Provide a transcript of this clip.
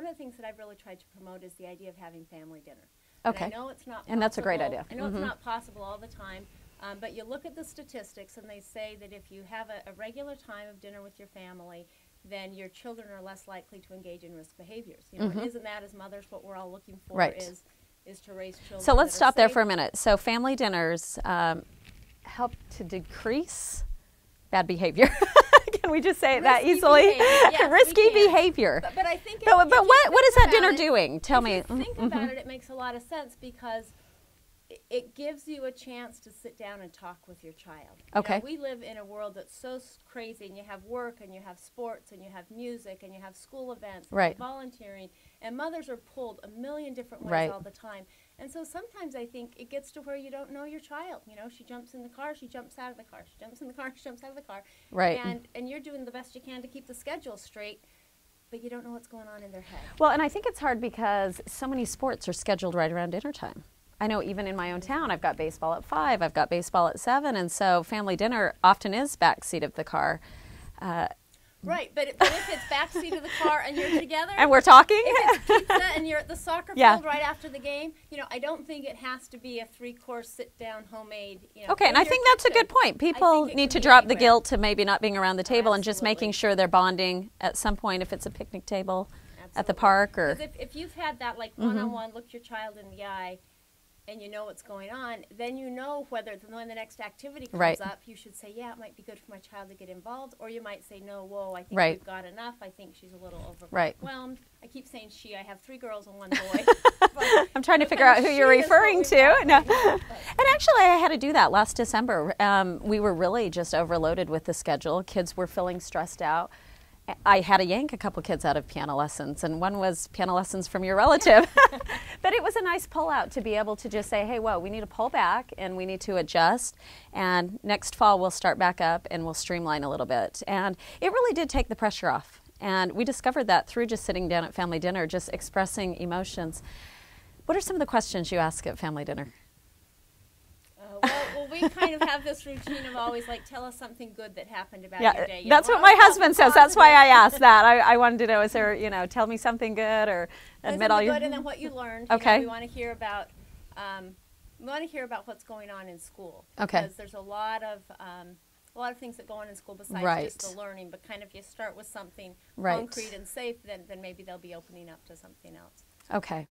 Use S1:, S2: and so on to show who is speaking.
S1: of the things that I've really tried to promote is the idea of having family dinner.
S2: Okay.
S1: And I know it's not possible.
S2: And that's a great idea.
S1: I know it's not possible all the time, but you look at the statistics and they say that if you have a regular time of dinner with your family, then your children are less likely to engage in risk behaviors. You know, isn't that, as mothers, what we're all looking for, is to raise children.
S2: So let's stop there for a minute. So family dinners help to decrease bad behavior. Can we just say it that easily?
S1: Yes,
S2: risky behavior.
S1: But I think.
S2: But what is that dinner doing? Tell me.
S1: If you think about it, it makes a lot of sense because it gives you a chance to sit down and talk with your child.
S2: Okay.
S1: You know, we live in a world that's so crazy, and you have work, and you have sports, and you have music, and you have school events, and volunteering, and mothers are pulled a million different ways all the time. And so sometimes I think it gets to where you don't know your child. You know, she jumps in the car, she jumps out of the car, she jumps in the car, she jumps out of the car.
S2: Right.
S1: And you're doing the best you can to keep the schedule straight, but you don't know what's going on in their head.
S2: Well, and I think it's hard because so many sports are scheduled right around dinner time. I know even in my own town, I've got baseball at 5, I've got baseball at 7, and so family dinner often is backseat of the car.
S1: Right, but if it's backseat of the car and you're together,
S2: and we're talking,
S1: if it's pizza and you're at the soccer field right after the game, you know, I don't think it has to be a 3-course sit-down homemade. You know,
S2: okay, and I think that's a good point. People need to drop the guilt to maybe not being around the table and just making sure they're bonding at some point. If it's a picnic table at the park, or
S1: if you've had that like one-on-one, look your child in the eye, and you know what's going on, then you know whether when the next activity comes up, you should say, yeah, it might be good for my child to get involved, or you might say, no, whoa, I think we've got enough. I think she's a little overwhelmed. I keep saying she. I have 3 girls and 1 boy.
S2: I'm trying to figure out who you're referring to. No. And actually, I had to do that last December. We were really just overloaded with the schedule. Kids were feeling stressed out. I had to yank a couple kids out of piano lessons, and one was piano lessons from your relative. But it was a nice pull-out to be able to just say, hey, well, we need to pull back, and we need to adjust, and next fall we'll start back up, and we'll streamline a little bit. And it really did take the pressure off, and we discovered that through just sitting down at family dinner, just expressing emotions. What are some of the questions you ask at family dinner?
S1: Well, we kind of have this routine of always like, tell us something good that happened about your day. You
S2: that's
S1: know,
S2: what my husband says. That's why I asked that. I wanted to know, is there, you know, tell me something good, or admit all your
S1: good, and then what you learned.
S2: Okay.
S1: You know, we want to hear about what's going on in school.
S2: Okay.
S1: Because there's a lot of things that go on in school besides just the learning. But kind of, if you start with something concrete and safe, then maybe they'll be opening up to something else.
S2: Okay.